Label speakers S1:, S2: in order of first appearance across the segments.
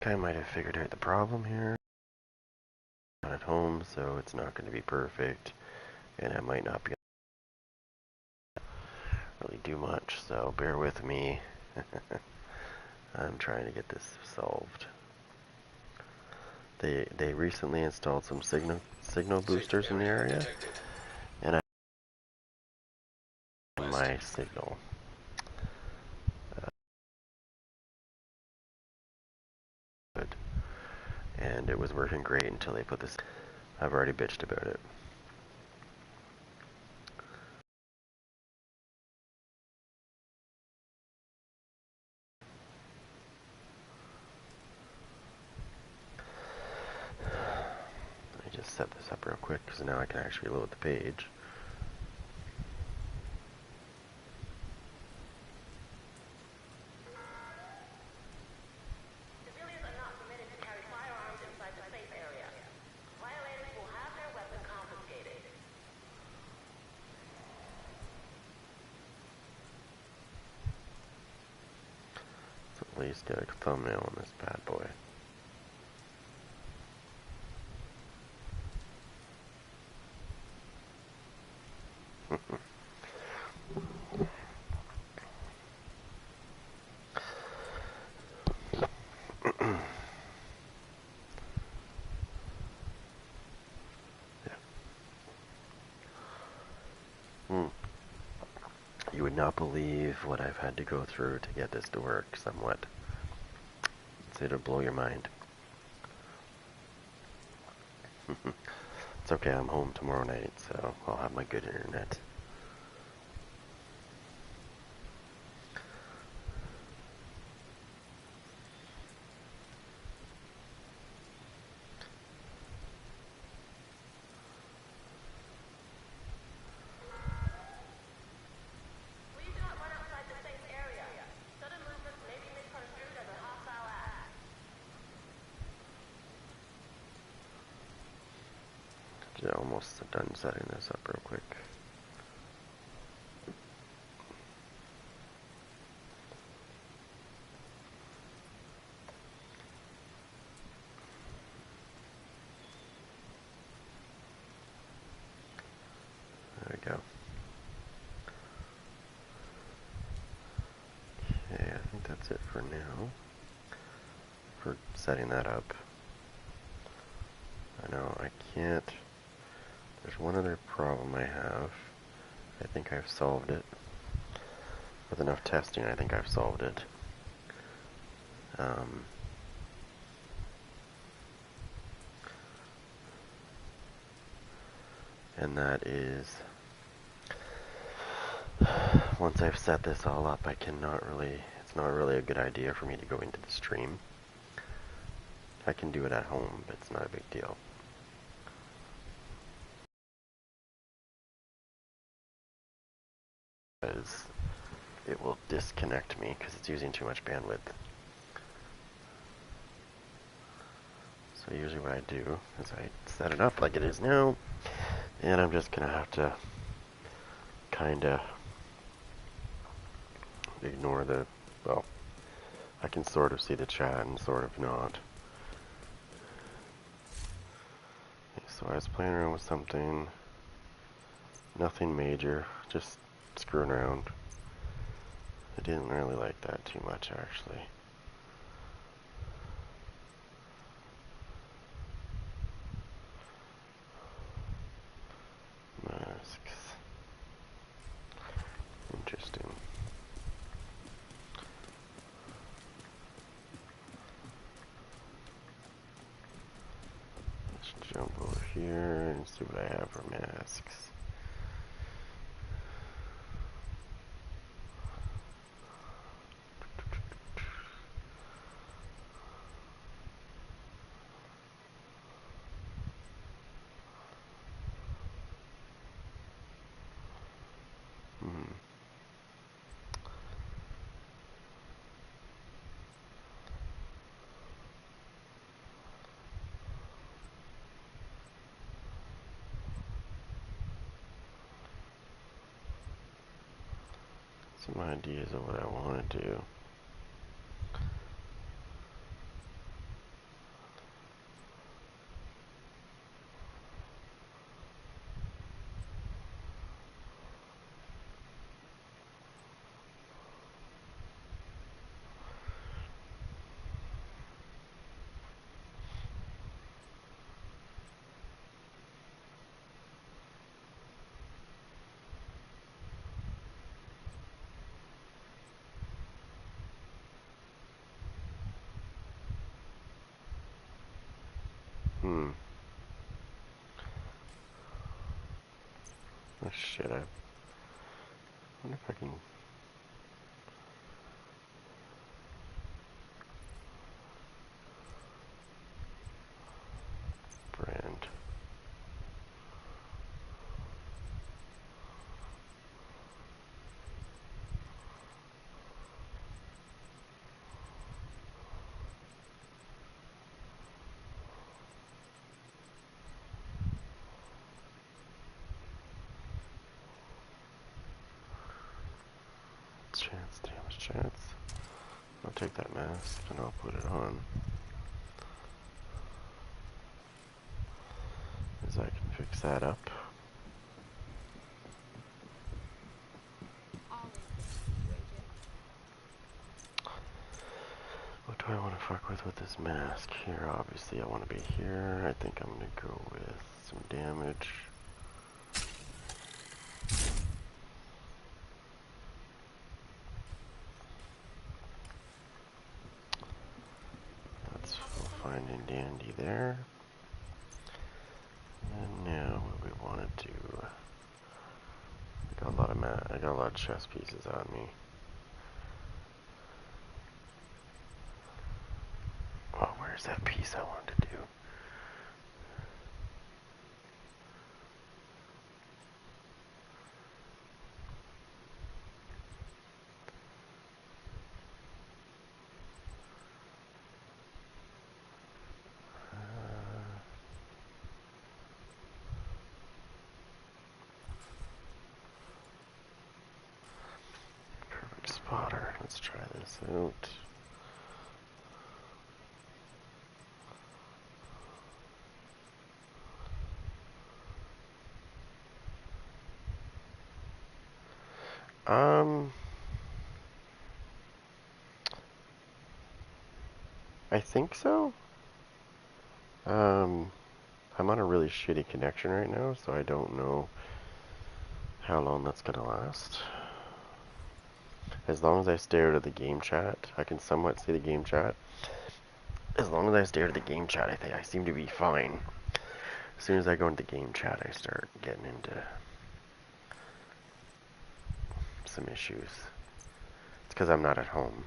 S1: I might have figured out the problem here. Not at home, so it's not going to be perfect, and I might not be able to really do much, so bear with me. I'm trying to get this solved. They recently installed some signal boosters in the area, and I my signal. Good. And it was working great until they put this. I've already bitched about it. Let me just set this up real quick because now I can actually load the page. At least get a thumbnail on this bad boy. You would not believe what I've had to go through to get this to work somewhat. It'll blow your mind. It's okay, I'm home tomorrow night, so I'll have my good internet. Yeah, almost done setting this up real quick. There we go. Okay, I think that's it for now. For setting that up. I know I can't. There's one other problem I have. I think I've solved it. With enough testing, I think I've solved it. And that is, once I've set this all up, it's not really a good idea for me to go into the stream. I can do it at home, but it's not a big deal. Because it will disconnect me because it's using too much bandwidth. So usually what I do is I set it up like it is now, and I'm just going to have to kind of ignore the, well, I can sort of see the chat and sort of not. Okay, so I was playing around with something, nothing major, just screwing around. I didn't really like that too much, actually. Masks. Interesting. Let's jump over here and see what I have for masks. Some ideas of what I want to do. Oh shit, I wonder if I can... Brand. Chance, damage chance. I'll take that mask and I'll put it on. As I can fix that up. What do I want to fuck with this mask here? Obviously I want to be here. I think I'm going to go with some damage. That's fine and dandy there. And now what we want to do... I got a lot of chess pieces on me. Oh, where's that piece I wanted to do? Perfect spotter. Let's try this out. I think so. I'm on a really shitty connection right now, so I don't know how long that's gonna last. As long as I stay out of the game chat, I can somewhat see the game chat. As long as I stay out of the game chat, I think I seem to be fine. As soon as I go into the game chat, I start getting into some issues. It's because I'm not at home.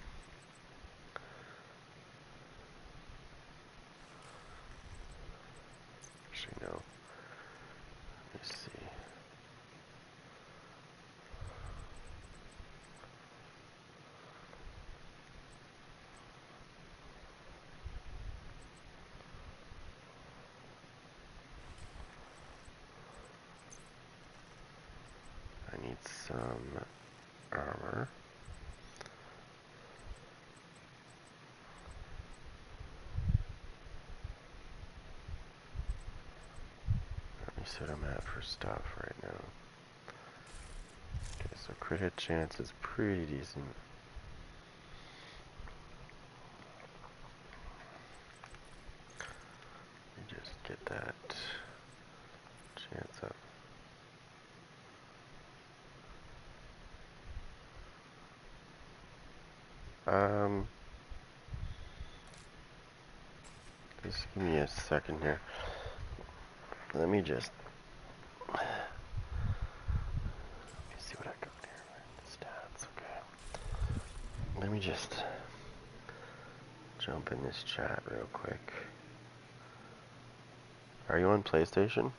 S1: Actually, no. Let me see. I need some armor. Let me see what I'm at for stuff right now. Okay, so crit hit chance is pretty decent. Let me just get that chance up. Just give me a second here. Let me just... Let me see what I got here. Stats, okay. Let me just jump in this chat real quick. Are you on PlayStation?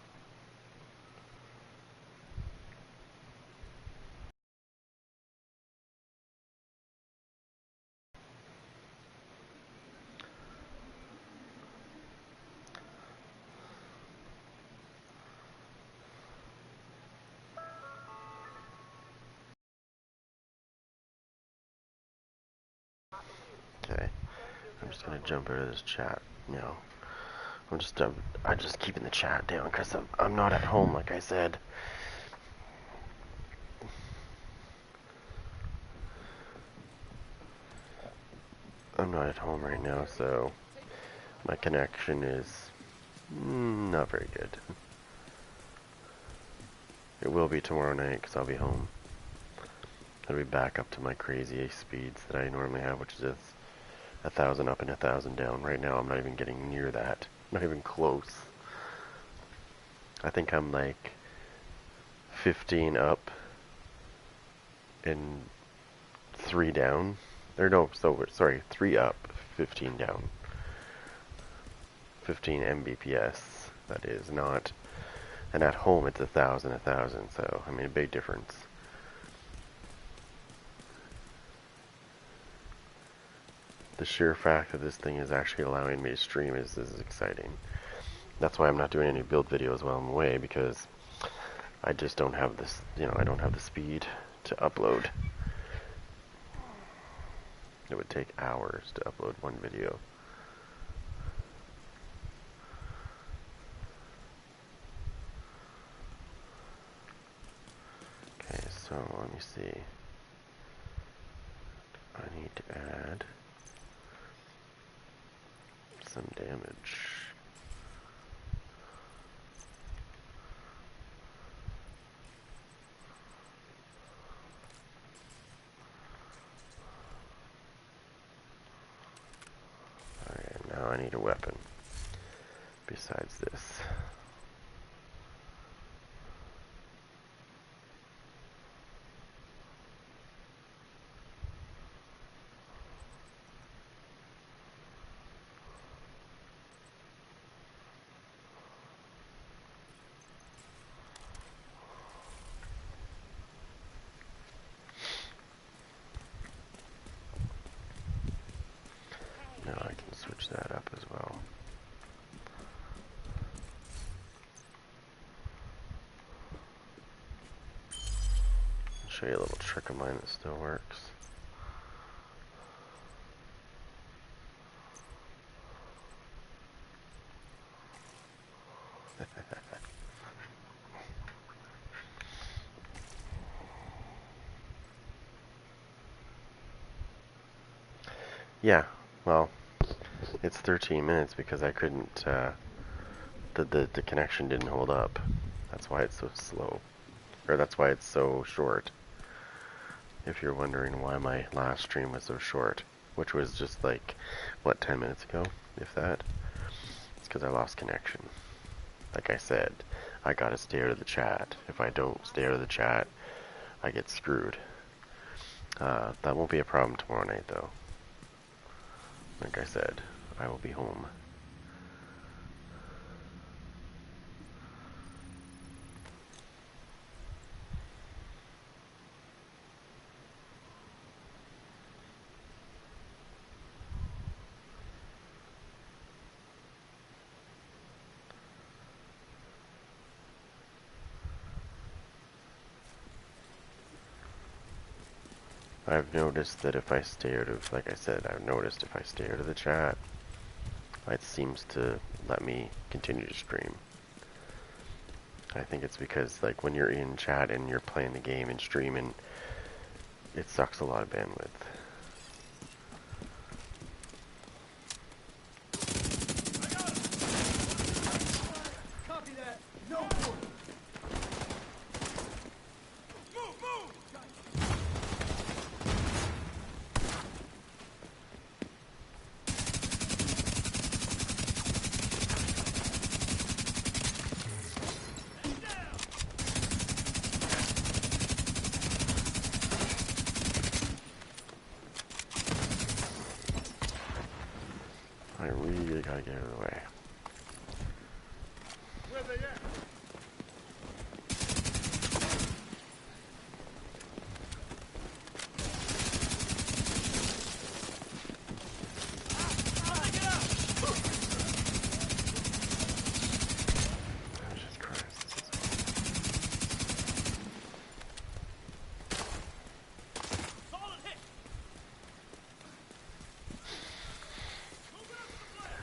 S1: Okay. I'm just gonna jump into this chat now. I'm just keeping the chat down because I'm not at home, like I said. I'm not at home right now, so my connection is not very good. It will be tomorrow night because I'll be home. I'll be back up to my crazy speeds that I normally have, which is 1,000 up and 1,000 down. Right now I'm not even getting near that. Not even close. I think I'm like 15 up and 3 down. Or no, so sorry, 3 up, 15 down. 15 Mbps, that is, not. And at home it's 1,000, 1,000, so I mean a big difference. The sheer fact that this thing is actually allowing me to stream is exciting. That's why I'm not doing any build videos while I'm away, because I just don't have this, I don't have the speed to upload. It would take hours to upload one video. Okay, so let me see. I need to add some damage. Alright, now I need a weapon besides this. Now I can switch that up as well. I'll show you a little trick of mine that still works. Yeah, well, it's 13 minutes because I couldn't, the connection didn't hold up. That's why it's so slow. Or that's why it's so short. If you're wondering why my last stream was so short, which was just like, what, 10 minutes ago, if that? It's because I lost connection. Like I said, I gotta stay out of the chat. If I don't stay out of the chat, I get screwed. That won't be a problem tomorrow night, though. Like I said, I will be home. I've noticed that if I stay out of, like I said, I've noticed if I stay out of the chat, it seems to let me continue to stream. I think it's because, like, when you're in chat and you're playing the game and streaming, it sucks a lot of bandwidth. I really gotta get out of the way.
S2: Where they at?
S1: Jesus Christ, this is...
S2: Solid hit. Move out to the flank.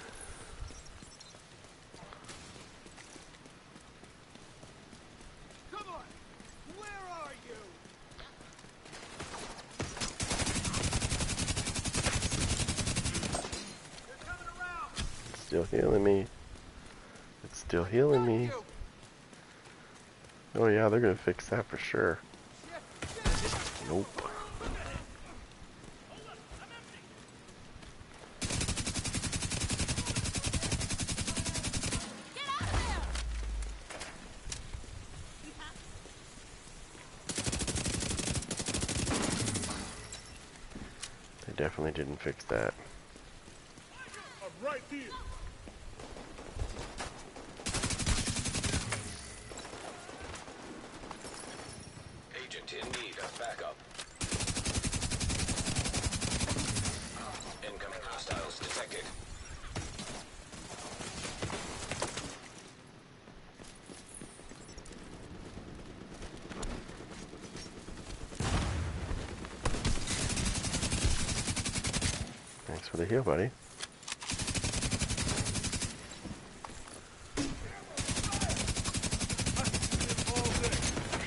S2: Come on. Where are you? They're coming around.
S1: It's still healing me. It's still healing me.
S2: You.
S1: Oh yeah, they're gonna fix that for sure. Nope.
S2: Hold up, I'm empty.
S1: definitely didn't fix that.
S2: I'm right here.
S3: Agent in need of backup. Incoming hostiles detected.
S1: Thanks for the heal, buddy.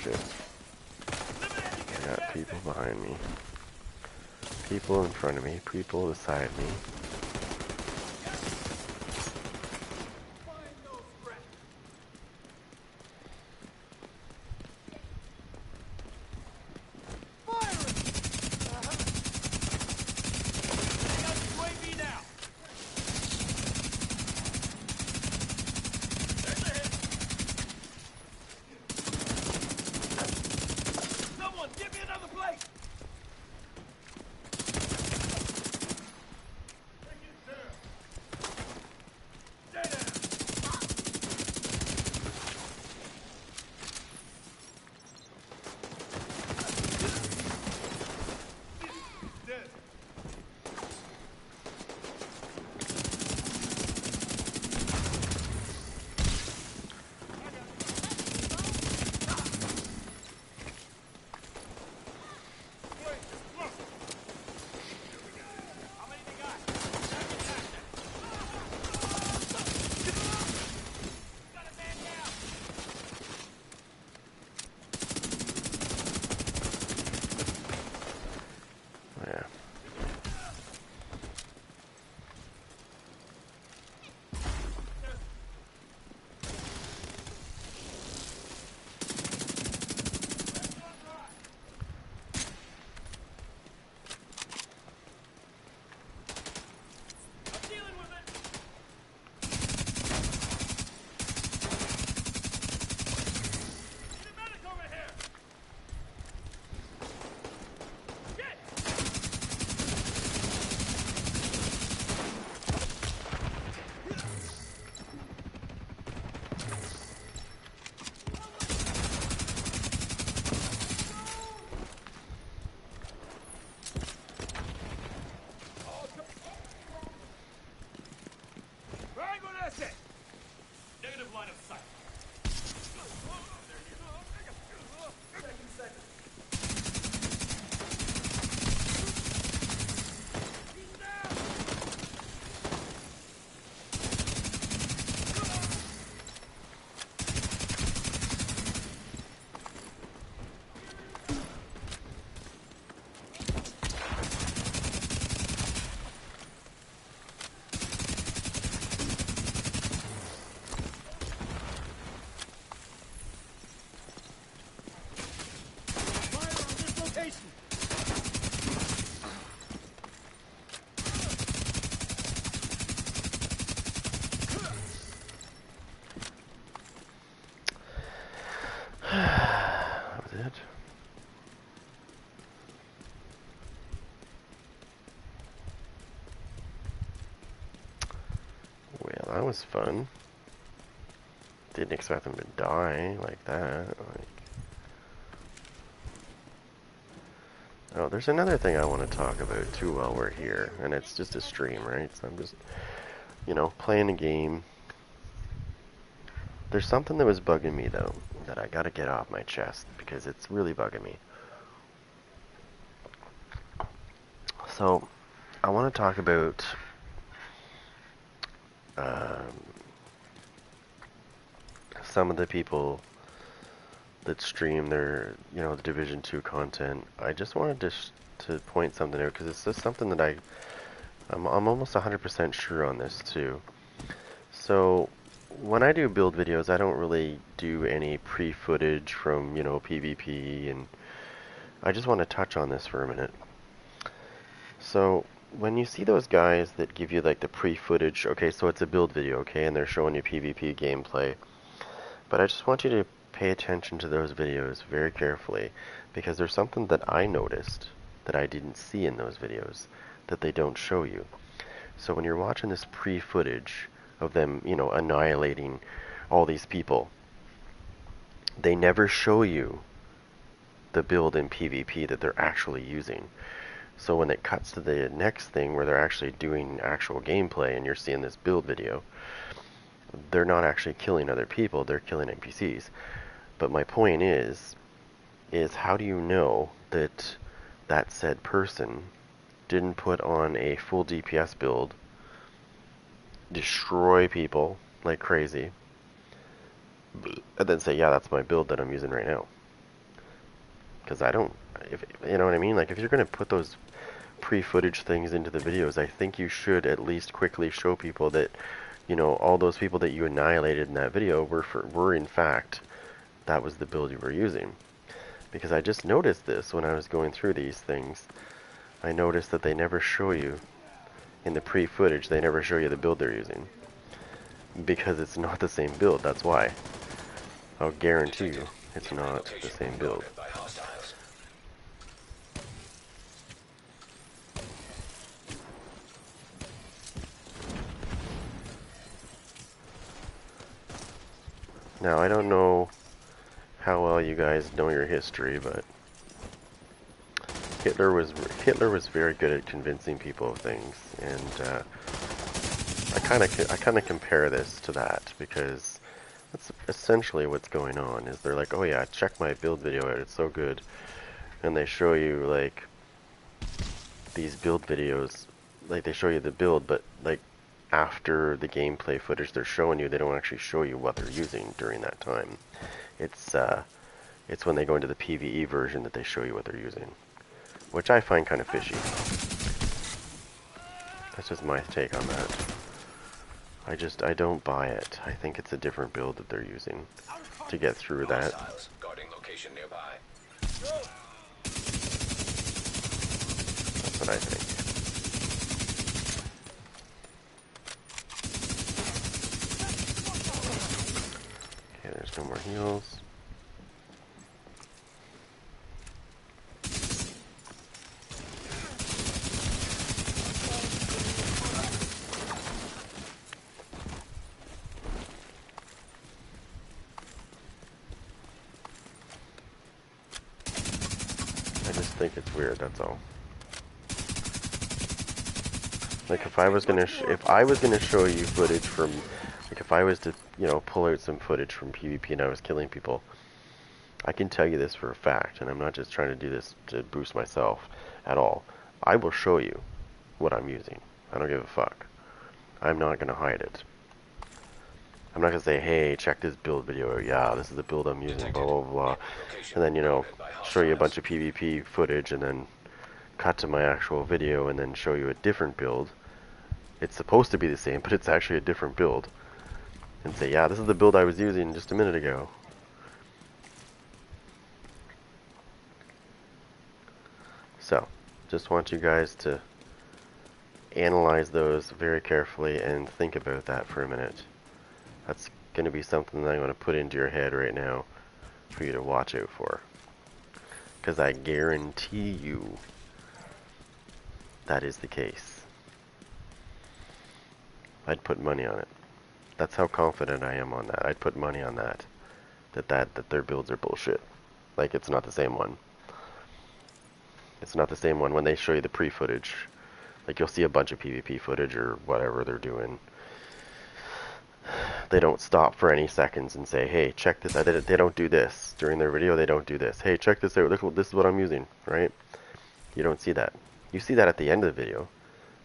S1: Shit. I got people behind me. People in front of me. People beside me.
S2: Find those rats. Firing! They got the UAV now. There's a hit. Someone, give me another plate. Take it down. Stay down. Dead. Wait, look. How many they got? Got a man down.
S1: Yeah.
S2: I'm dealing with it. Need a medic over here. Get! Triangle asset. Negative line of sight. Second. He's down. Fire on this location.
S1: That was it. Well, that was fun. Didn't expect them to die like that. Like, oh, there's another thing I want to talk about too while we're here, and it's just a stream, right? So I'm just, playing a game. There's something that was bugging me though that I gotta get off my chest because it's really bugging me. So, I want to talk about some of the people that stream their, the Division 2 content. I just wanted to point something out because it's just something that I'm almost 100% sure on this too. So, when I do build videos, I don't really do any pre-footage from, PvP, and I just want to touch on this for a minute. So, when you see those guys that give you like the pre-footage, okay, so it's a build video, okay, and they're showing you PvP gameplay, but I just want you to pay attention to those videos very carefully, because there's something that I noticed that I didn't see in those videos that they don't show you. So when you're watching this pre-footage of them, annihilating all these people, they never show you the build in PvP that they're actually using. So when it cuts to the next thing where they're actually doing actual gameplay and you're seeing this build video, they're not actually killing other people, they're killing NPCs. But my point is how do you know that that said person didn't put on a full DPS build, destroy people like crazy, and then say, yeah, that's my build that I'm using right now? Because I don't, if you know what I mean? Like, if you're going to put those pre-footage things into the videos, I think you should at least quickly show people that, all those people that you annihilated in that video were in fact, that was the build you were using. Because I just noticed this when I was going through these things. I noticed that they never show you, in the pre-footage, they never show you the build they're using. Because it's not the same build, that's why. I'll guarantee you, it's not the same build.
S3: By hostiles.
S1: Now, I don't know how well you guys know your history, but Hitler was very good at convincing people of things, and I kind of compare this to that, because that's essentially what's going on. Is they're like, oh yeah, check my build video out, it's so good, and they show you like these build videos, like they show you the build, but like after the gameplay footage they're showing you, they don't actually show you what they're using during that time. It's when they go into the PvE version that they show you what they're using, which I find kind of fishy. That's just my take on that. I don't buy it. I think it's a different build that they're using to get through that.
S3: Hostiles. Guarding location nearby.
S1: That's what I think. Okay, there's no more heals. I just think it's weird, that's all. Like if I was gonna show you footage from, like if I was to, pull out some footage from PvP and I was killing people, I can tell you this for a fact, and I'm not just trying to do this to boost myself at all. I will show you what I'm using. I don't give a fuck. I'm not gonna hide it. I'm not gonna say, hey, check this build video. Yeah, this is the build I'm using, blah, blah, blah. And then, show you a bunch of PvP footage and then cut to my actual video and then show you a different build. It's supposed to be the same, but it's actually a different build. And say, yeah, this is the build I was using just a minute ago. So, just want you guys to analyze those very carefully and think about that for a minute. That's going to be something that I'm going to put into your head right now for you to watch out for. Because I guarantee you that is the case. I'd put money on it. That's how confident I am on that. I'd put money on that. That their builds are bullshit. Like, it's not the same one. It's not the same one when they show you the pre-footage. Like, you'll see a bunch of PvP footage or whatever they're doing. They don't stop for any seconds and say, hey, check this out. They don't do this. During their video, they don't do this. Hey, check this out. Look, this is what I'm using, right? You don't see that. You see that at the end of the video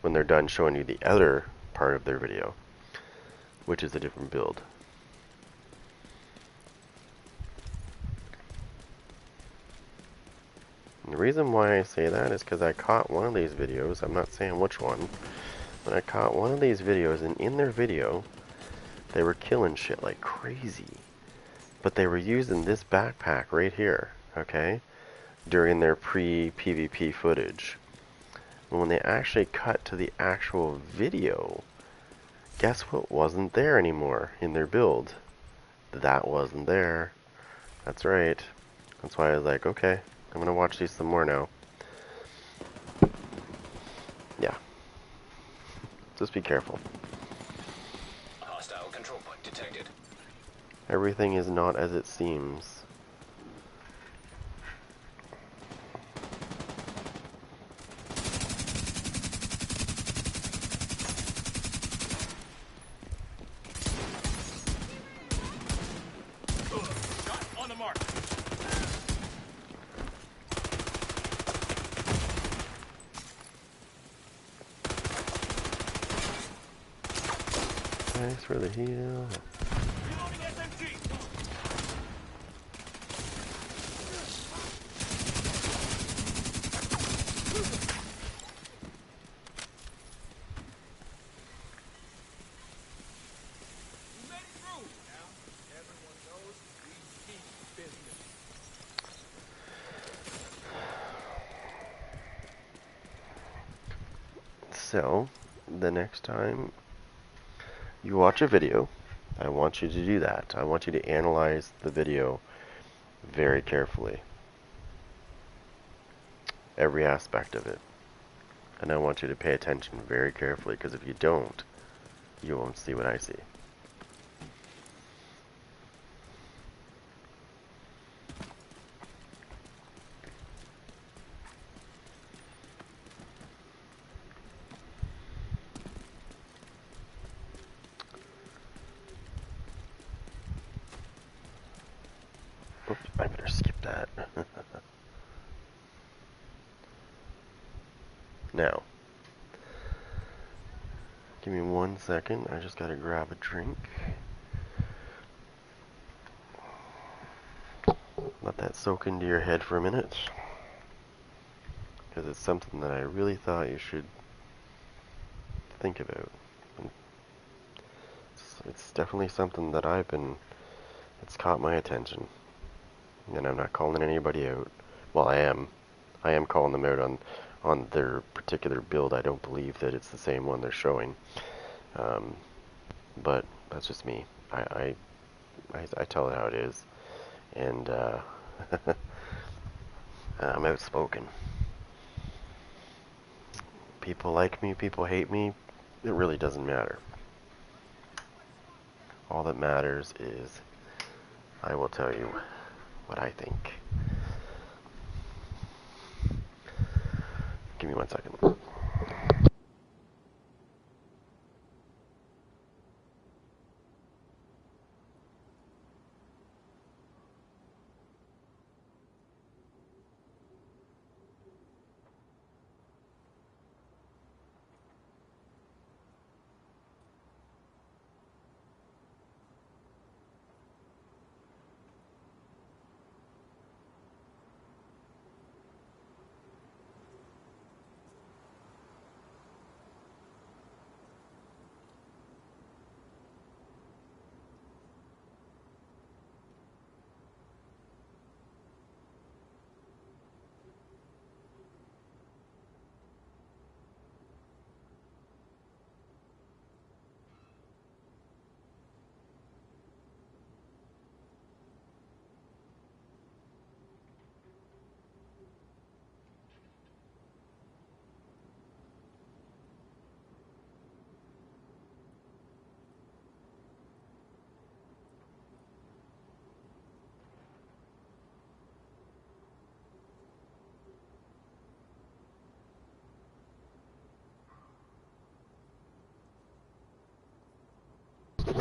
S1: when they're done showing you the other part of their video, which is a different build. And the reason why I say that is because I caught one of these videos. I'm not saying which one, but I caught one of these videos, and in their video, they were killing shit like crazy. But they were using this backpack right here, okay, during their pre-PvP footage. And when they actually cut to the actual video, guess what wasn't there anymore in their build? That wasn't there. That's right. That's why I was like, okay, I'm gonna watch these some more now. Yeah. Just be careful.
S3: Hostile control point detected.
S1: Everything is not as it seems.
S2: Shot on the mark.
S1: Thanks for the heal.
S2: Reloading SMG. We made it through. Now everyone knows we keep business.
S1: So, the next time you watch a video, I want you to do that. I want you to analyze the video very carefully. Every aspect of it. And I want you to pay attention very carefully, because if you don't, you won't see what I see. Oops, I better skip that. Now, give me 1 second. I just gotta grab a drink. Let that soak into your head for a minute. Because it's something that I really thought you should think about. And it's definitely something that it's caught my attention. And I'm not calling anybody out. Well, I am. I am calling them out on their particular build. I don't believe that it's the same one they're showing. But that's just me. I tell it how it is. And I'm outspoken. People like me, people hate me. It really doesn't matter. All that matters is I will tell you what I think. Give me 1 second.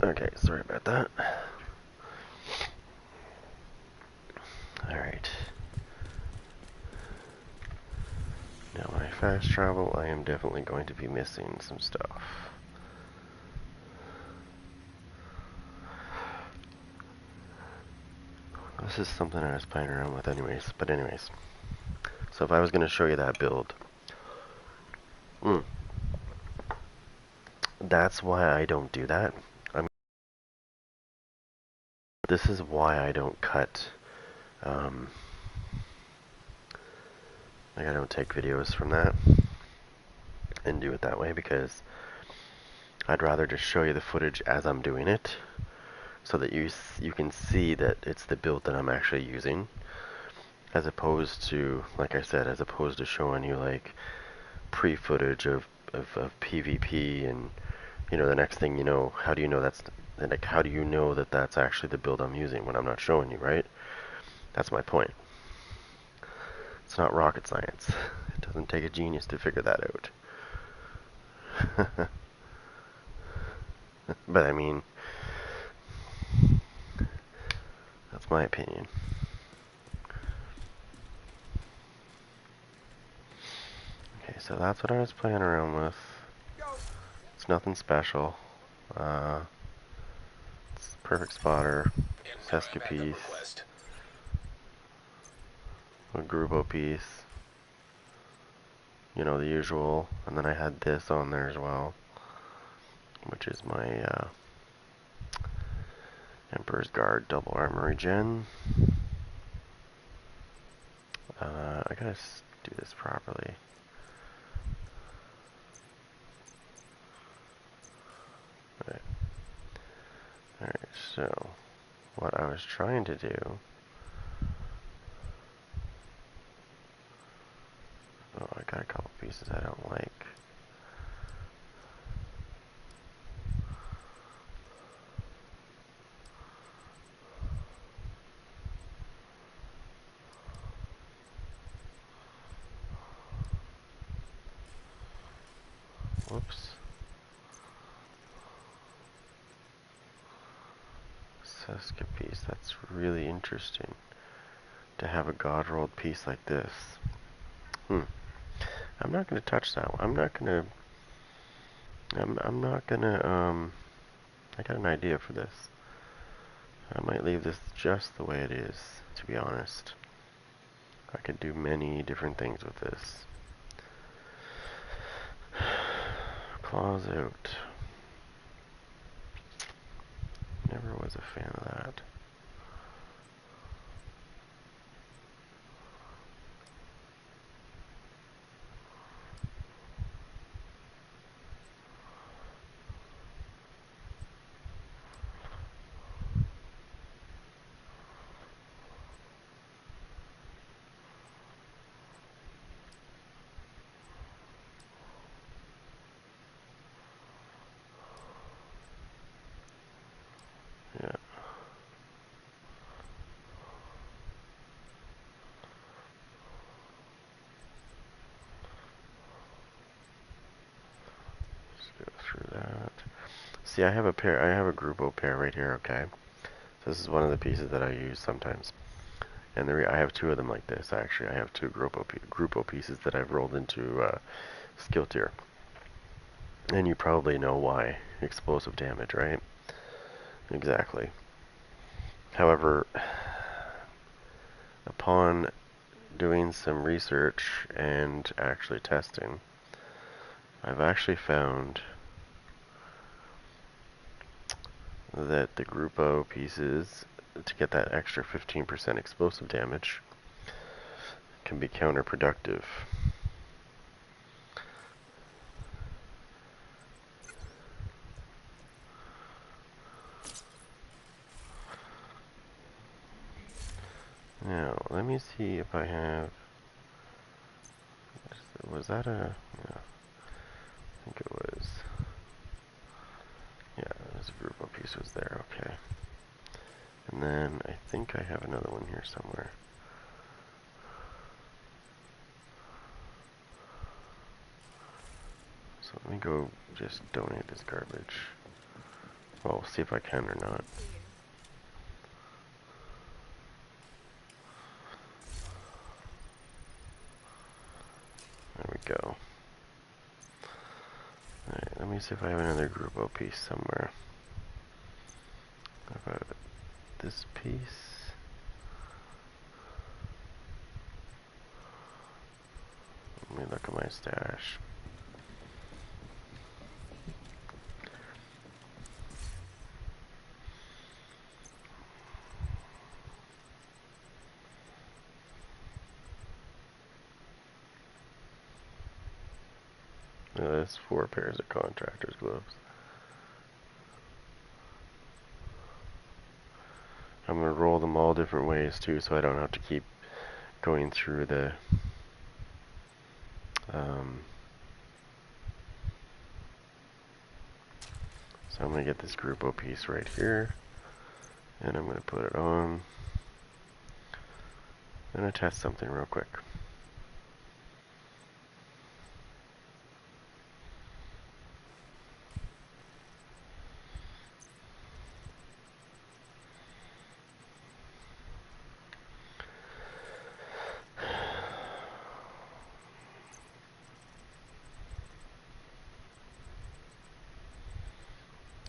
S1: Okay, sorry about that. Alright. Now when I fast travel, I am definitely going to be missing some stuff. This is something I was playing around with anyways, but anyways. So if I was going to show you that build, that's why I don't do that. This is why I don't cut, like I don't take videos from that and do it that way, because I'd rather just show you the footage as I'm doing it, so that you can see that it's the build that I'm actually using, as opposed to, like I said, as opposed to showing you like pre-footage of of PvP, and the next thing you know, how do you know how do you know that that's actually the build I'm using when I'm not showing you, right? That's my point. It's not rocket science. It doesn't take a genius to figure that out. But I mean, that's my opinion. Okay, so that's what I was playing around with. It's nothing special. It's perfect spotter,
S3: Incoming
S1: Seska
S3: backup
S1: piece,
S3: request.
S1: a Grubo piece, the usual, and then I had this on there as well, which is my Emperor's Guard double armor regen. I gotta do this properly. Alright, so what I was trying to do. Oh, I got a couple pieces I don't like. Whoops. Seska piece, that's really interesting. To have a god rolled piece like this. I'm not gonna touch that one. I'm not gonna I got an idea for this. I might leave this just the way it is, to be honest. I could do many different things with this. Claws out. Never was a fan of that. Yeah. Let's go through that. See, I have a Grupo pair right here, okay? So this is one of the pieces that I use sometimes. And I have two of them like this, actually. I have two Grupo pieces that I've rolled into skill tier. And you probably know why. Explosive damage, right? Exactly. However, upon doing some research and actually testing, I've actually found that the Grupo pieces, to get that extra 15% explosive damage, can be counterproductive. Now, let me see if I have... Was that a... Yeah, I think it was... Yeah, this Grupo piece was there, okay. And then I think I have another one here somewhere. So let me go just donate this garbage. Well, we'll see if I can or not. There we go. Alright, let me see if I have another Grupo piece somewhere. How about this piece? Let me look at my stash. That's 4 pairs of contractor's gloves. I'm going to roll them all different ways too, so I don't have to keep going through the So I'm going to get this Grupo piece right here, and I'm going to put it on. I'm going to test something real quick.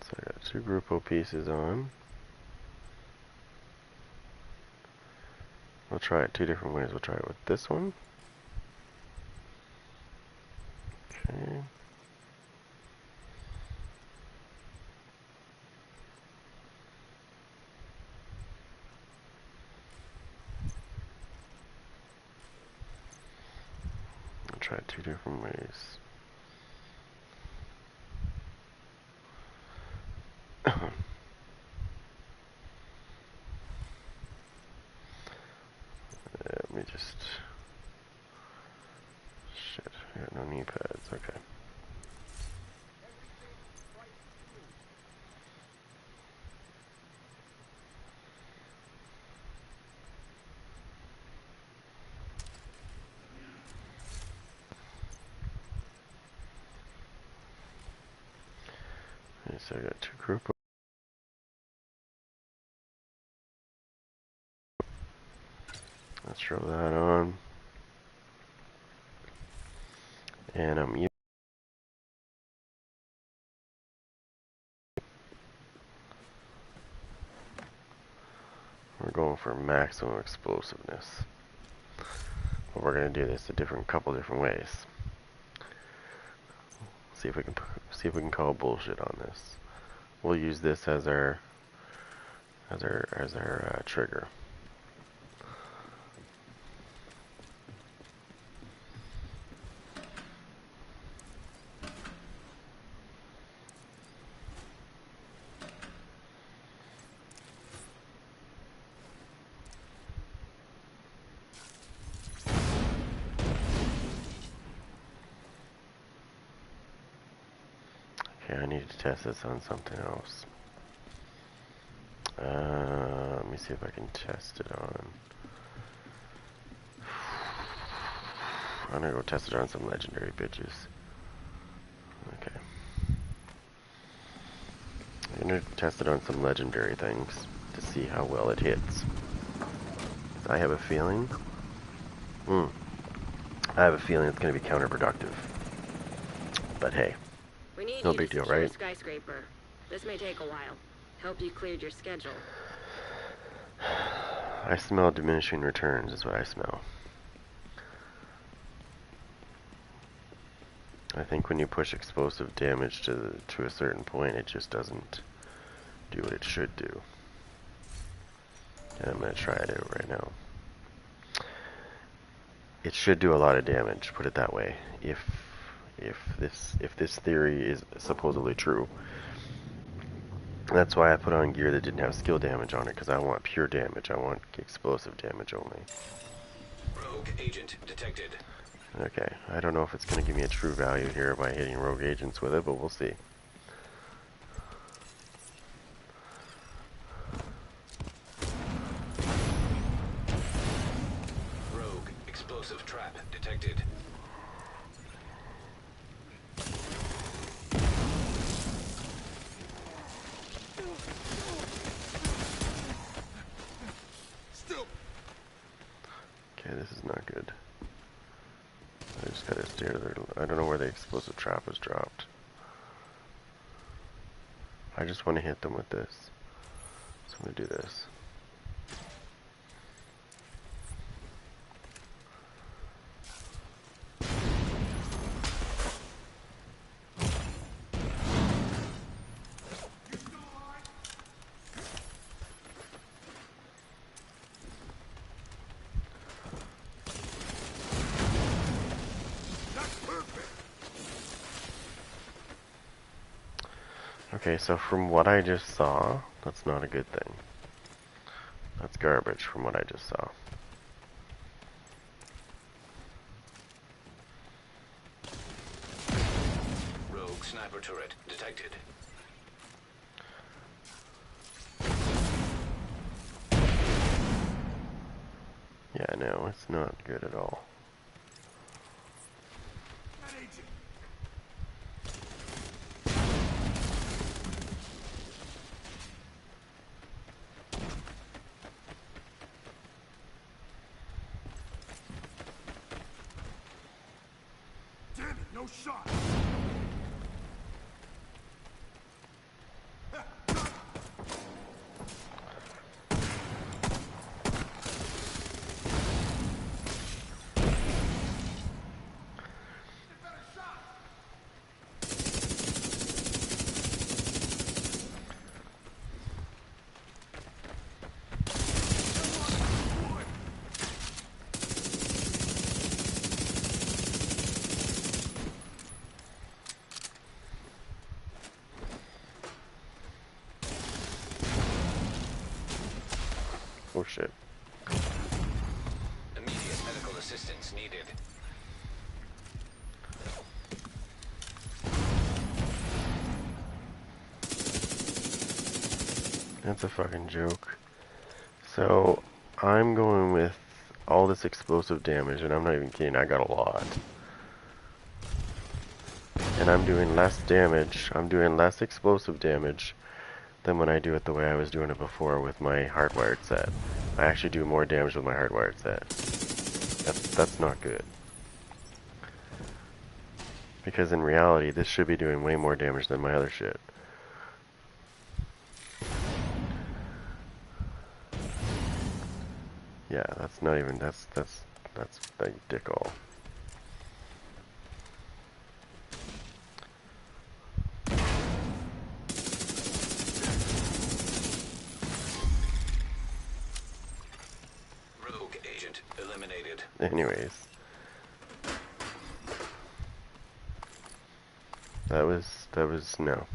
S1: So I got 2 Grupo pieces on. We'll try it 2 different ways. We'll try it with this one. Okay. I'll try it 2 different ways. Let me just... Shit, I got no knee pads. Okay.
S2: Everything right through.
S1: Okay, so I got 2 Grupo. Let's throw that on. And we're going for maximum explosiveness. But we're going to do this a couple different ways. See if we can call bullshit on this. We'll use this as our trigger. Okay, I need to test this on something else. Let me see if I can test it on. I'm gonna go test it on some legendary bitches. Okay. I'm gonna test it on some legendary things to see how well it hits. I have a feeling. I have a feeling it's gonna be counterproductive. But hey,
S4: We need
S1: no
S4: you to
S1: big deal,
S4: secure
S1: right?
S4: skyscraper. This may take a while. Hope you cleared your schedule.
S1: I smell diminishing returns is what I smell. I think when you push explosive damage to a certain point, it just doesn't do what it should do. And I'm gonna try it out right now. It should do a lot of damage, put it that way. If this theory is supposedly true. That's why I put on gear that didn't have skill damage on it, because I want pure damage. I want explosive damage only.
S3: Rogue agent detected.
S1: Okay, I don't know if it's going to give me a true value here by hitting rogue agents with it, but we'll see.
S3: Rogue explosive trap detected.
S2: Still.
S1: Okay, this is not good. I just gotta steer there. I don't know where the explosive trap was dropped. I just want to hit them with this. So I'm gonna do this.
S2: That's perfect.
S1: Okay, so from what I just saw, that's not a good thing. That's garbage from what I just saw.
S3: Rogue sniper turret detected.
S1: No, it's not good at all.
S2: That agent. Damn it, no shot.
S1: Oh shit.
S3: Immediate medical assistance needed.
S1: That's a fucking joke. So, I'm going with all this explosive damage, and I'm not even kidding, I got a lot. And I'm doing less damage, I'm doing less explosive damage than when I do it the way I was doing it before with my hardwired set. I actually do more damage with my hardwired set. That's not good. Because in reality, this should be doing way more damage than my other shit. Yeah, that's not even, that's like dick all.
S3: Rogue agent eliminated.
S1: Anyways. That was, no.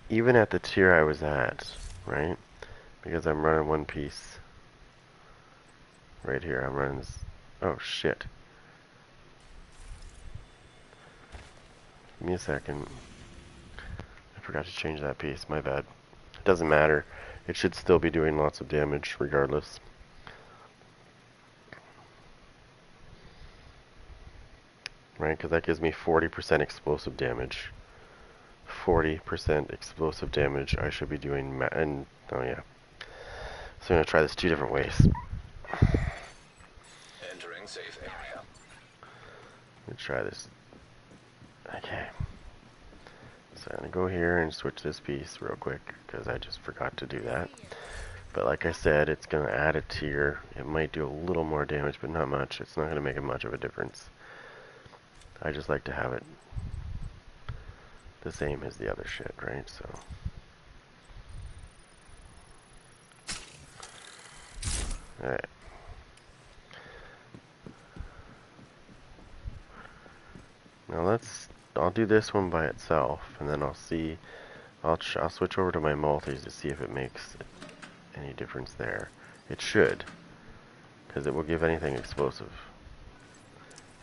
S1: Even at the tier I was at, right? Because I'm running one piece. Right here, I'm running this. Oh shit. Give me a second. I forgot to change that piece, my bad. It doesn't matter. It should still be doing lots of damage regardless. Right, because that gives me 40% explosive damage. 40% explosive damage I should be doing, and, oh yeah. So I'm going to try this 2 different ways.
S3: Entering safe area.
S1: Let's try this. Okay. So I'm going to go here and switch this piece real quick, because I just forgot to do that. But like I said, it's going to add a tier. It might do a little more damage, but not much. It's not going to make much of a difference. I just like to have it the same as the other shit, right? So alright. Now I'll do this one by itself, and then I'll see, I'll switch over to my multis to see if it makes any difference there. It should, because it will give anything explosive.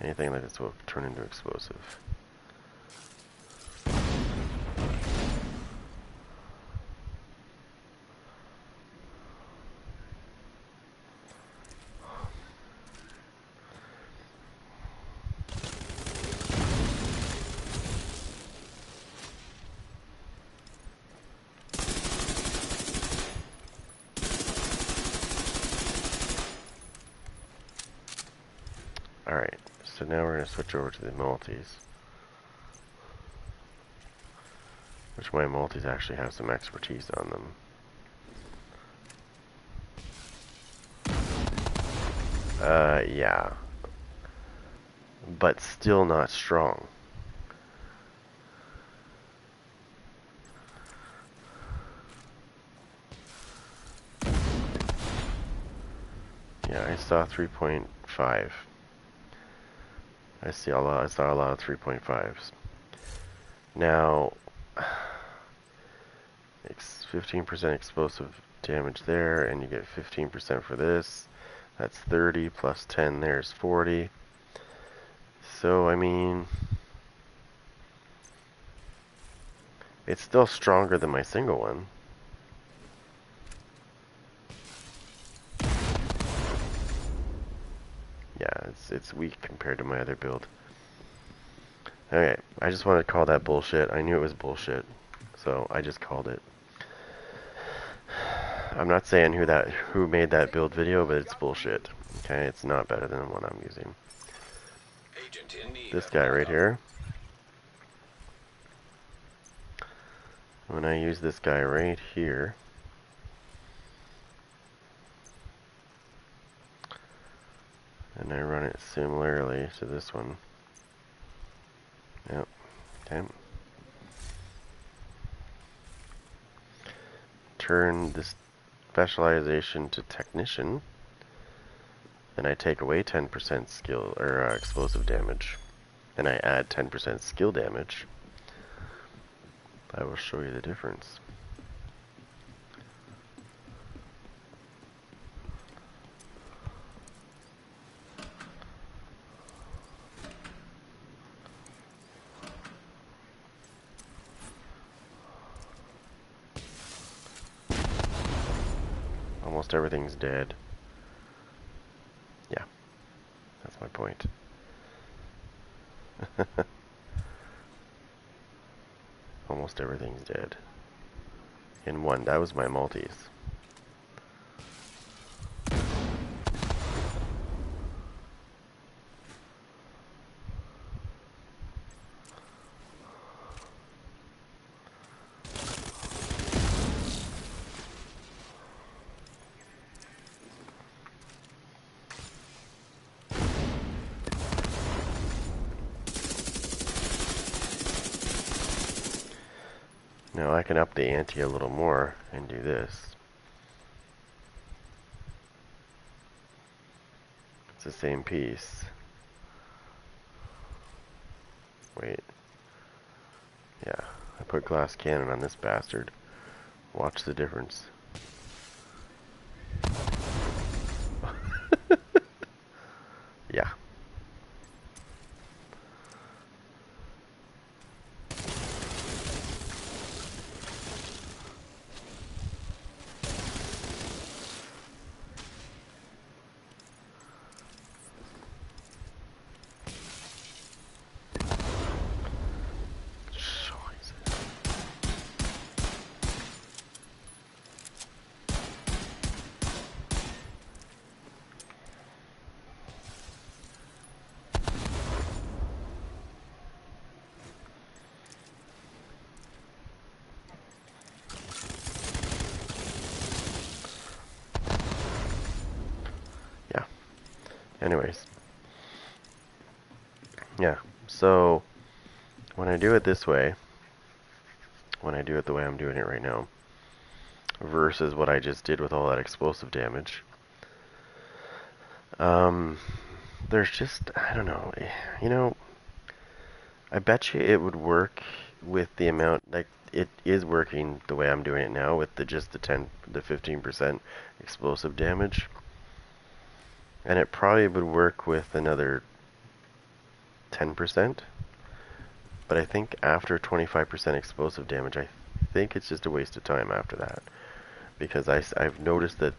S1: Anything like this will turn into explosive. Alright, so now we're going to switch over to the multis. Which my multis actually have some expertise on them. Yeah. But still not strong. Yeah, I saw 3.5. I saw a lot of 3.5s. Now, it's 15% explosive damage there, and you get 15% for this. That's 30 plus 10 there's 40. So, I mean, it's still stronger than my single one. it's weak compared to my other build. Okay, I just wanted to call that bullshit. I knew it was bullshit, so I just called it. I'm not saying who made that build video, but it's bullshit. Okay, it's not better than the one I'm using.
S3: Agent in need
S1: This
S3: of
S1: guy right
S3: backup.
S1: here. When I use this guy right here, and I run it similarly to this one. Yep. Okay. Turn this specialization to technician, and I take away 10% skill or explosive damage, and I add 10% skill damage. I will show you the difference. Almost everything's dead. Yeah, that's my point. Almost everything's dead. In one, that was my multis. Now I can up the ante a little more and do this. It's the same piece. Wait. Yeah, I put glass cannon on this bastard. Watch the difference. Yeah. Yeah. Anyways. Yeah. So, when I do it this way, when I do it the way I'm doing it right now, versus what I just did with all that explosive damage, there's just, I don't know, you know, I bet you it would work with the amount, like, it is working the way I'm doing it now with the 15% explosive damage. And it probably would work with another 10%. But I think after 25% explosive damage, I think it's just a waste of time after that. Because I've noticed that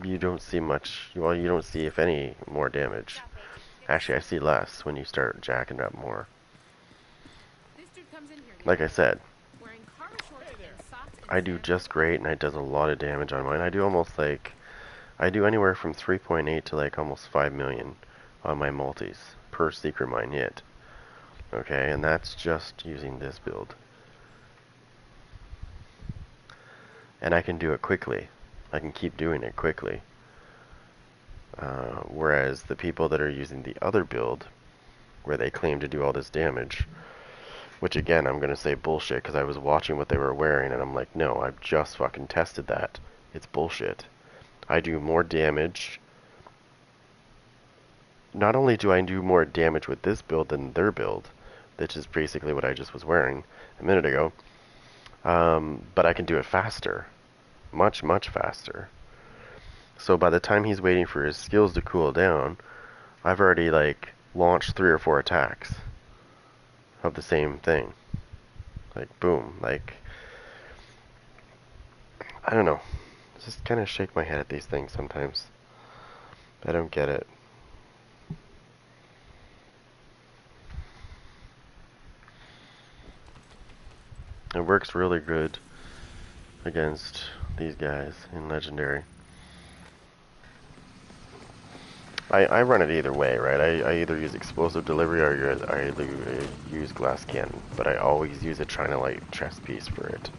S1: you don't see much, well, you don't see, if any, more damage. Actually, I see less when you start jacking up more. Like I said, I do just great, and it does a lot of damage on mine. I do almost like, I do anywhere from 3.8 to like almost 5 million on my multis per secret mine hit. Okay, and that's just using this build. And I can do it quickly. I can keep doing it quickly. Whereas the people that are using the other build, where they claim to do all this damage, which again, I'm going to say bullshit because I was watching what they were wearing and I'm like, no, I've just fucking tested that. It's bullshit. I do more damage. Not only do I do more damage with this build than their build, which is basically what I just was wearing a minute ago, but I can do it faster. Much, much faster. So by the time he's waiting for his skills to cool down, I've already, like, launched 3 or 4 attacks of the same thing. Like, boom. Like, I don't know. Just kind of shake my head at these things sometimes. I don't get it. It works really good against these guys in Legendary. I run it either way, right? I either use explosive delivery or I use glass cannon, but I always use a China Light chest piece for it.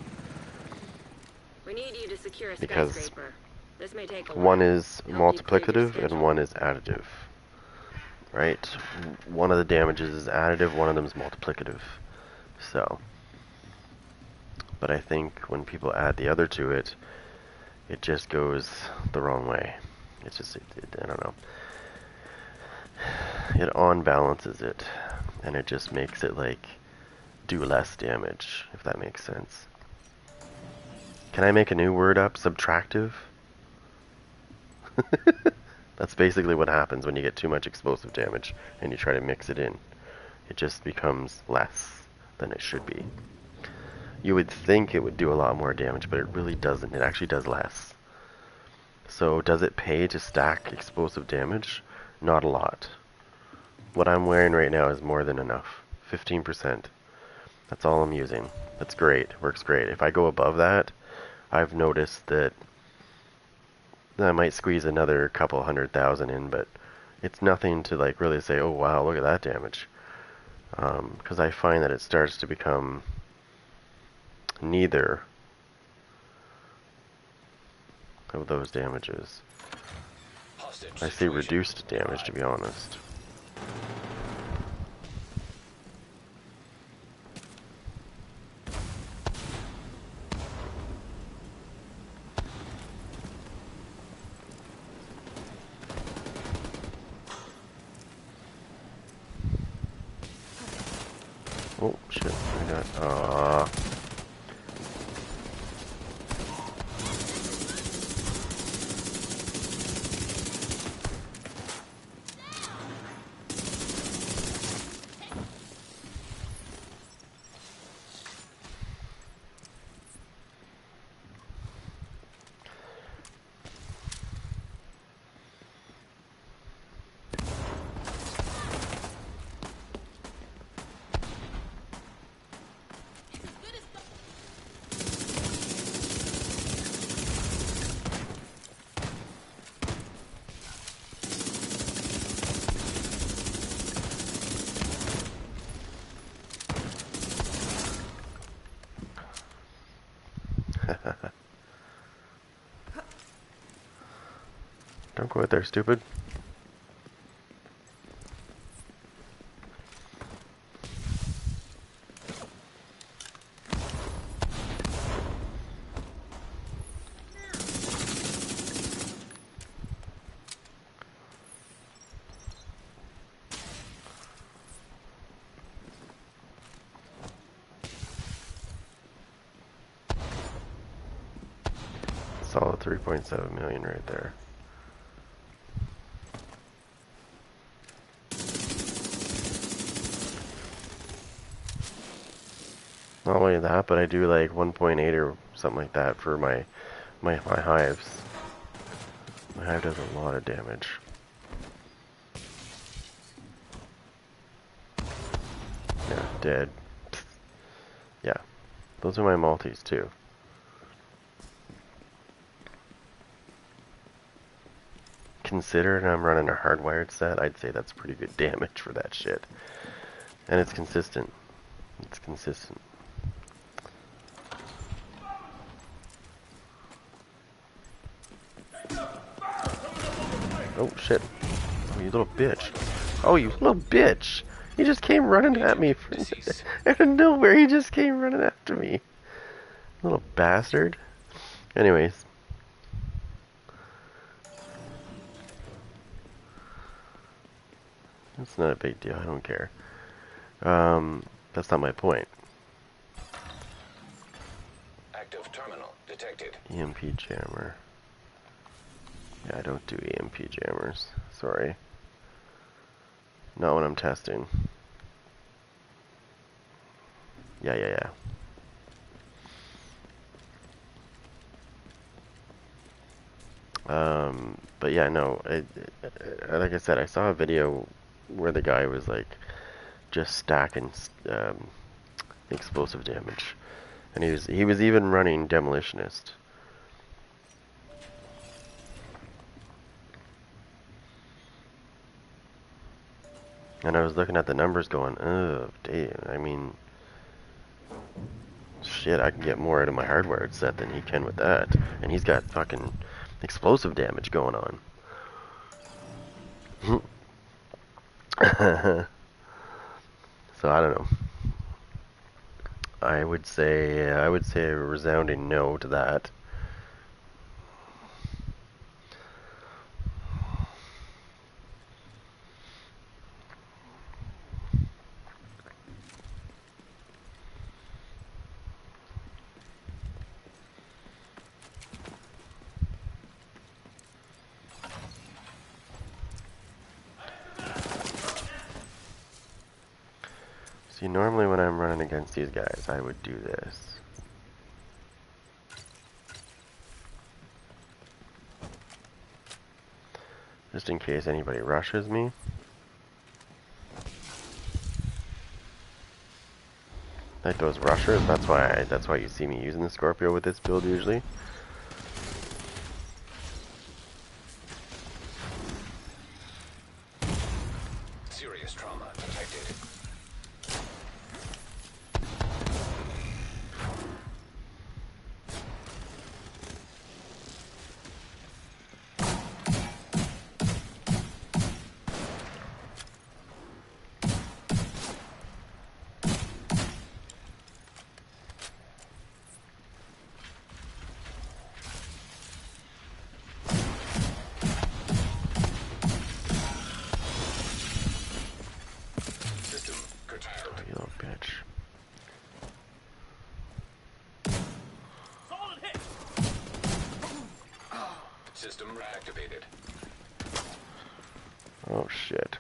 S4: We need you to secure a
S1: Because
S4: skyscraper. This may take a
S1: one
S4: while.
S1: is
S4: Help you clear your
S1: multiplicative and
S4: schedule.
S1: one is additive, right? One of the damages is additive, one of them is multiplicative. So, but I think when people add the other to it, it just goes the wrong way. It's just, I don't know. It on-balances it, and it just makes it, like, do less damage, if that makes sense. Can I make a new word up? Subtractive? That's basically what happens when you get too much explosive damage and you try to mix it in. It just becomes less than it should be. You would think it would do a lot more damage, but it really doesn't. It actually does less. So does it pay to stack explosive damage? Not a lot. What I'm wearing right now is more than enough. 15%. That's all I'm using. That's great. Works great. If I go above that, I've noticed that I might squeeze another couple 100,000 in, but it's nothing to like really say, oh wow, look at that damage. Because I find that it starts to become neither of those damages.
S3: Hostage
S1: I see
S3: situation.
S1: reduced damage, to be honest. Oh, shit. I got, don't go out there, stupid. Solid 3.7 million right there. Not only that, but I do like 1.8 or something like that for my hives. My hive does a lot of damage. Yeah, dead. Yeah, those are my multis too. Considering I'm running a hardwired set, I'd say that's pretty good damage for that shit. And it's consistent. It's consistent. Oh shit. Oh, you little bitch. Oh, you little bitch. He just came running at me from out of nowhere. He just came running after me. Little bastard. Anyways. It's not a big deal. I don't care. That's not my point.
S3: Active terminal detected.
S1: EMP jammer. Yeah, I don't do EMP jammers. Sorry. Not when I'm testing. Yeah. But yeah, no. Like I said, I saw a video where the guy was like just stacking explosive damage, And he was even running demolitionist. And I was looking at the numbers going, oh, damn. I mean, shit, I can get more out of my hardwired set than he can with that. And he's got fucking explosive damage going on. So I don't know. I would say a resounding no to that. See, normally when I'm running against these guys, I would do this. Just in case anybody rushes me. Like those rushers, that's why you see me using the Scorpio with this build usually.
S3: Serious trauma detected. System curtailed.
S1: Oh, you little bitch.
S2: Solid hit.
S3: System reactivated.
S1: Oh shit.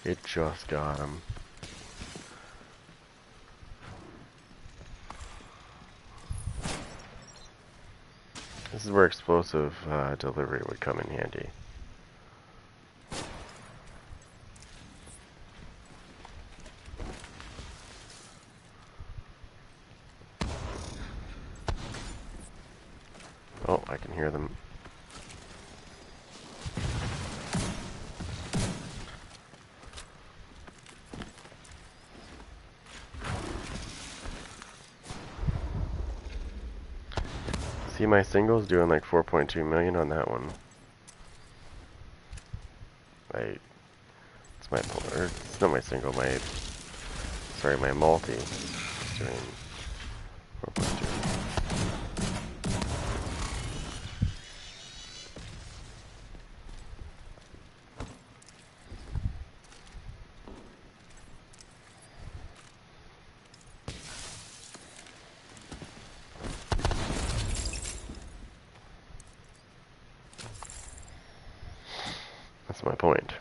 S1: It just got him. This is where explosive delivery would come in handy. Oh, I can hear them. See, my single's doing like 4.2 million on that one. It's my polar. It's not my single. My multi. It's doing 4.2. That's my point.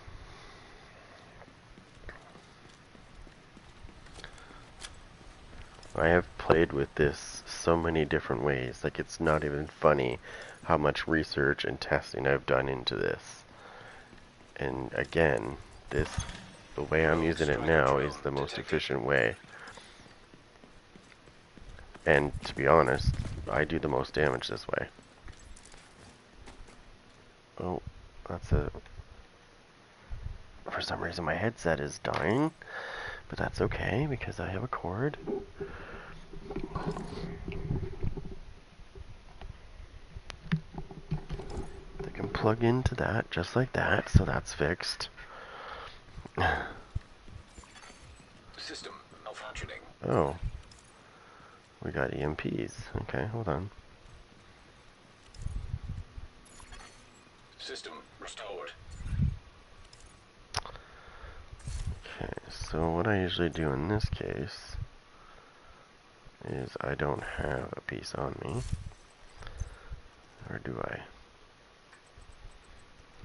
S1: I have played with this so many different ways. Like, it's not even funny how much research and testing I've done into this. And again, the way I'm using it now is the most efficient way. And to be honest, I do the most damage this way. Oh, for some reason my headset is dying, but that's okay because I have a cord. I can plug into that just like that, so that's fixed.
S3: System malfunctioning.
S1: Oh, we got EMPs. Okay, hold on.
S3: System restored.
S1: Okay, so what I usually do in this case is I don't have a piece on me. Or do I?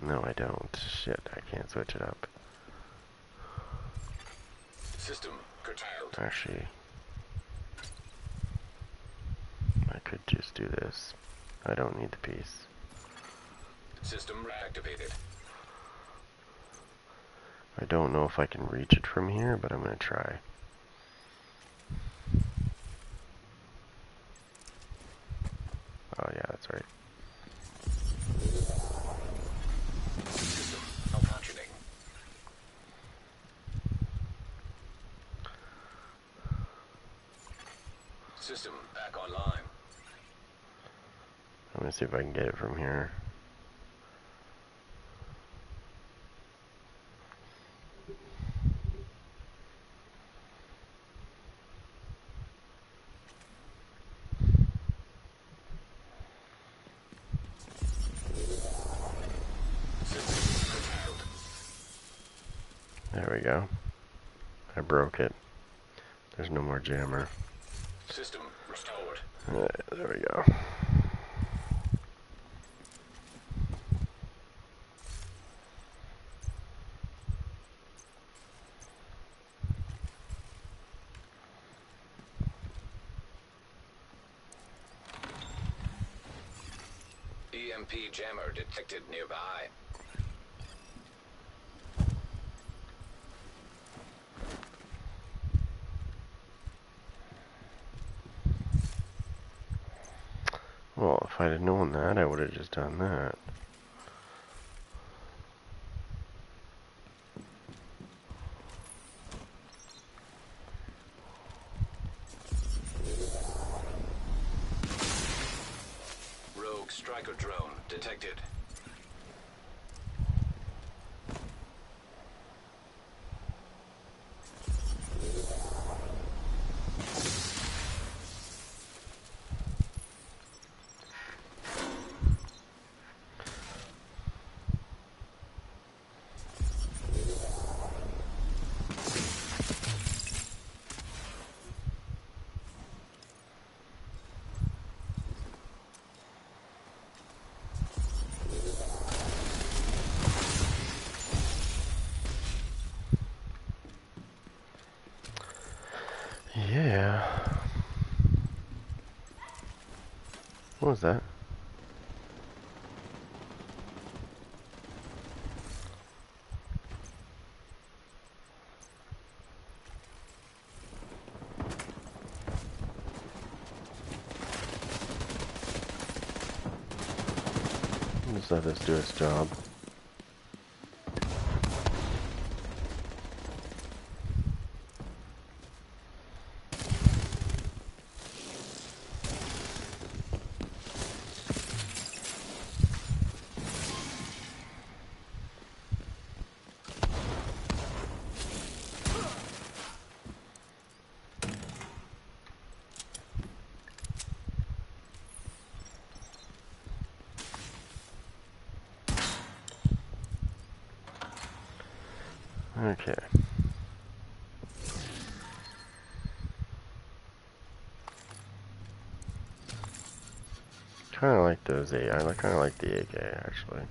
S1: No, I don't. Shit, I can't switch it up.
S3: System curtailed.
S1: Actually, I could just do this. I don't need the piece.
S3: System reactivated.
S1: I don't know if I can reach it from here, but I'm gonna try. Oh yeah, that's right.
S3: System malfunctioning. System back online.
S1: I'm gonna see if I can get it from here.
S3: System curtailed.
S1: There we go. I broke it. There's no more jammer.
S3: System restored.
S1: There we go.
S3: EMP jammer detected nearby.
S1: Well, if I'd have known that, I would have just done that.
S3: Rogue striker drone detected.
S1: Yeah. What was that? Just let this do its job. Okay. Kind of like those I kind of like the AK actually.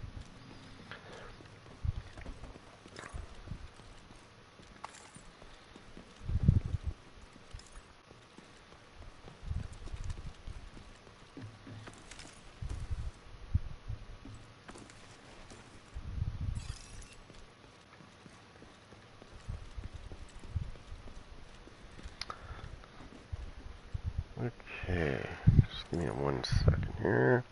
S1: Okay, just give me 1 second here.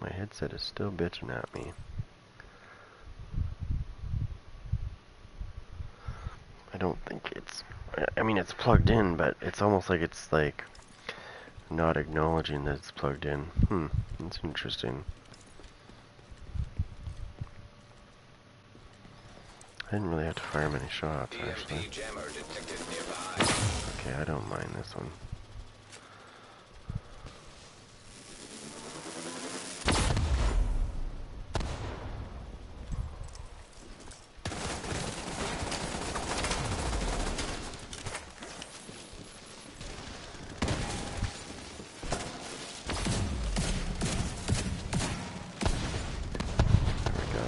S1: My headset is still bitching at me. I don't think I mean, it's plugged in, but it's almost like it's like not acknowledging that it's plugged in. That's interesting. I didn't really have to fire many shots, actually.
S3: EMP jammer detected nearby.
S1: Okay, I don't mind this one. There we go.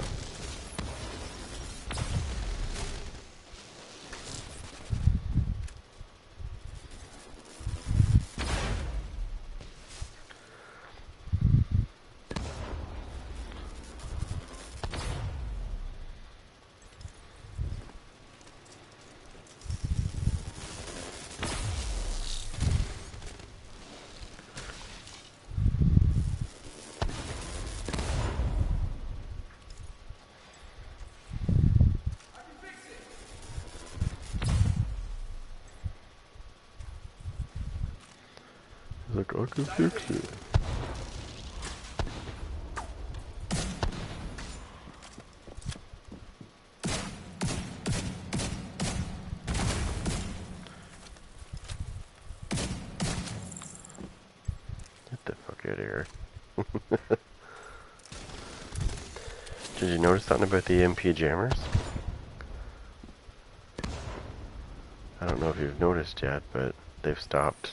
S1: He's like, I can fix it. Get the fuck out of here. Did you notice something about the EMP jammers? I don't know if you've noticed yet, but they've stopped.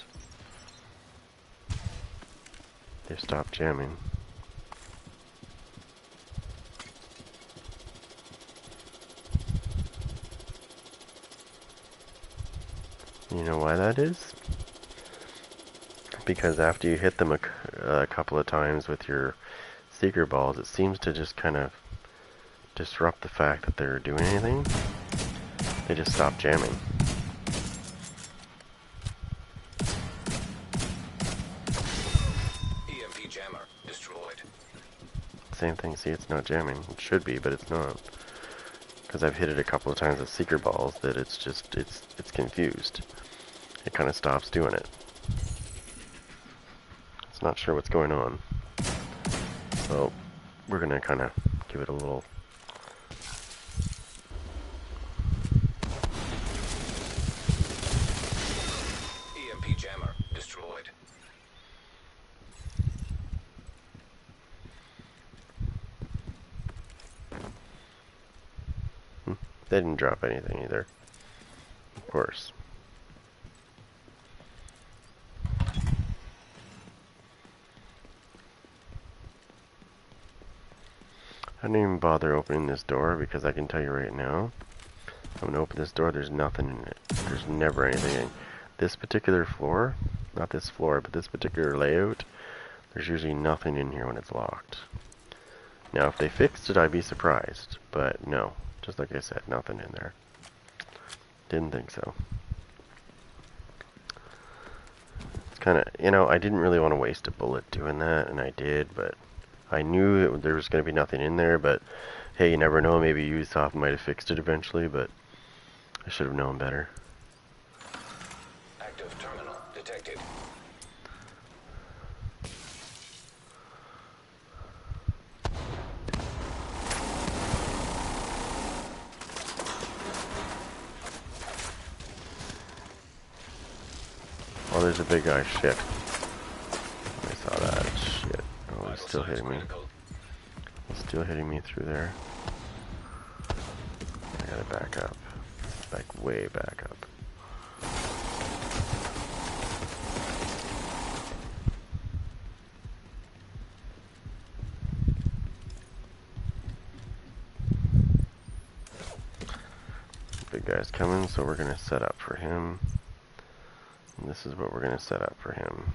S1: They've stopped jamming. You know why that is? Because after you hit them a couple of times with your seeker balls, it seems to just kind of disrupt the fact that they're doing anything. They just stop jamming.
S3: EMP jammer destroyed.
S1: Same thing, see, it's not jamming. It should be, but it's not. Because I've hit it a couple of times with seeker balls that it's just, it's confused. It kind of stops doing it. It's not sure what's going on. So, we're going to kind of give it a little...
S3: EMP jammer destroyed.
S1: They didn't drop anything either. Of course. I didn't even bother opening this door because I can tell you right now, I'm going to open this door, there's nothing in it. There's never anything in this particular floor, not this floor, but this particular layout, there's usually nothing in here when it's locked. Now, if they fixed it, I'd be surprised, but no. Just like I said, nothing in there. Didn't think so. It's kind of, you know, I didn't really want to waste a bullet doing that, and I did, but I knew there was going to be nothing in there, but hey, you never know, maybe Ubisoft might have fixed it eventually, but I should have known better.
S3: Active terminal detected.
S1: Oh, there's a big guy. Shit. I saw that. Shit. Oh, he's still hitting me. He's still hitting me through there. I gotta back up. Like, way back up. Big guy's coming, so we're gonna set up for him. And this is what we're gonna set up for him.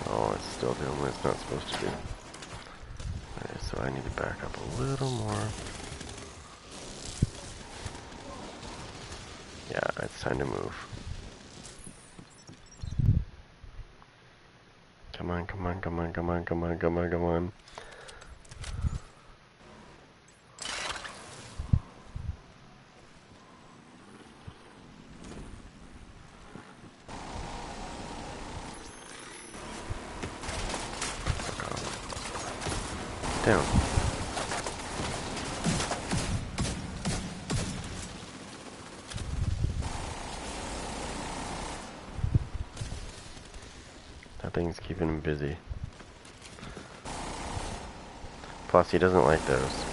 S1: Oh, it's still doing what it's not supposed to do. Okay, so I need to back up a little more. Yeah, it's time to move. Come on, come on, come on, come on, come on, come on, come on. Down. That thing's keeping him busy. Plus, he doesn't like those.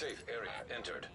S3: Safe area entered.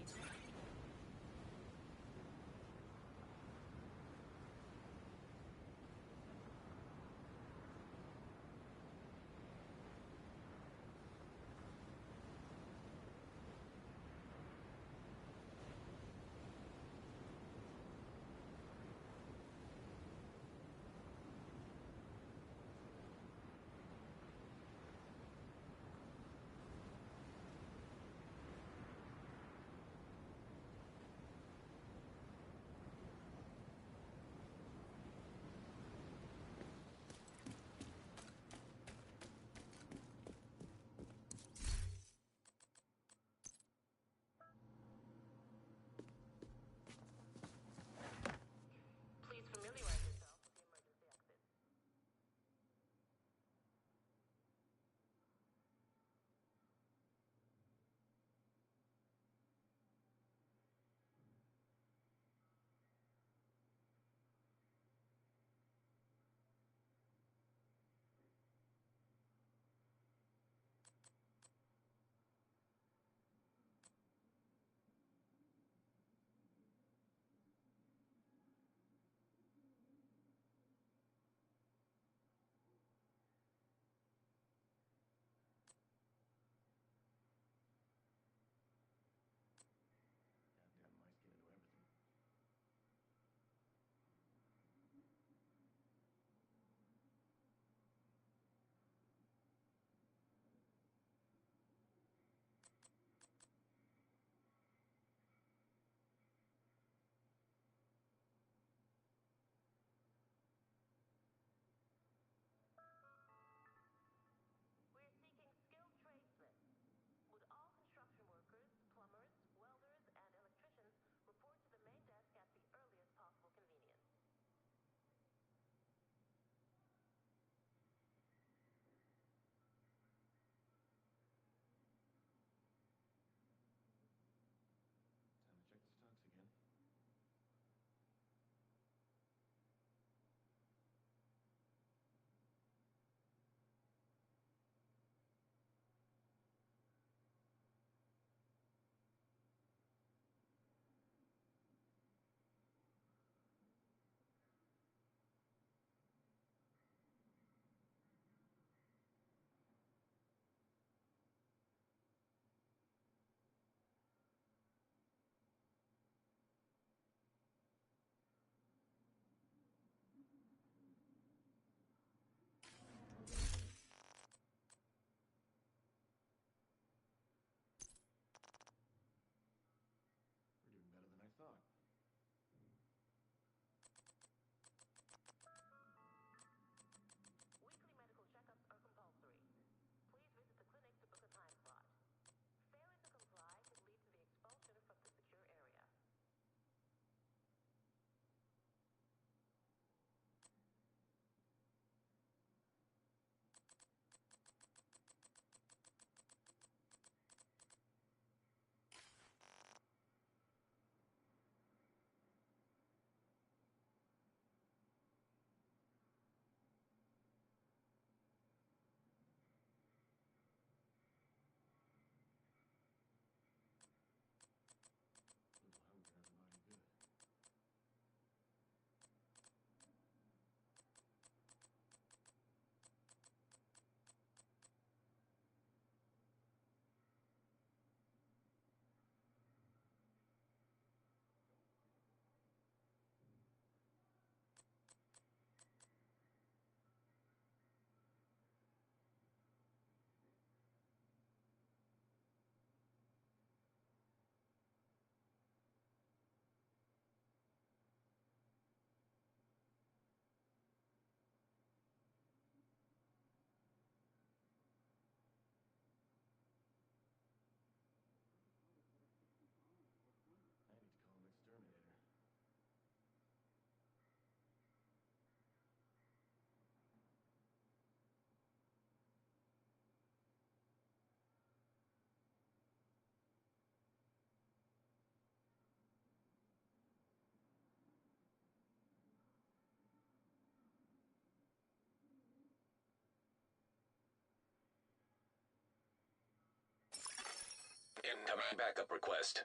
S3: Incoming backup request.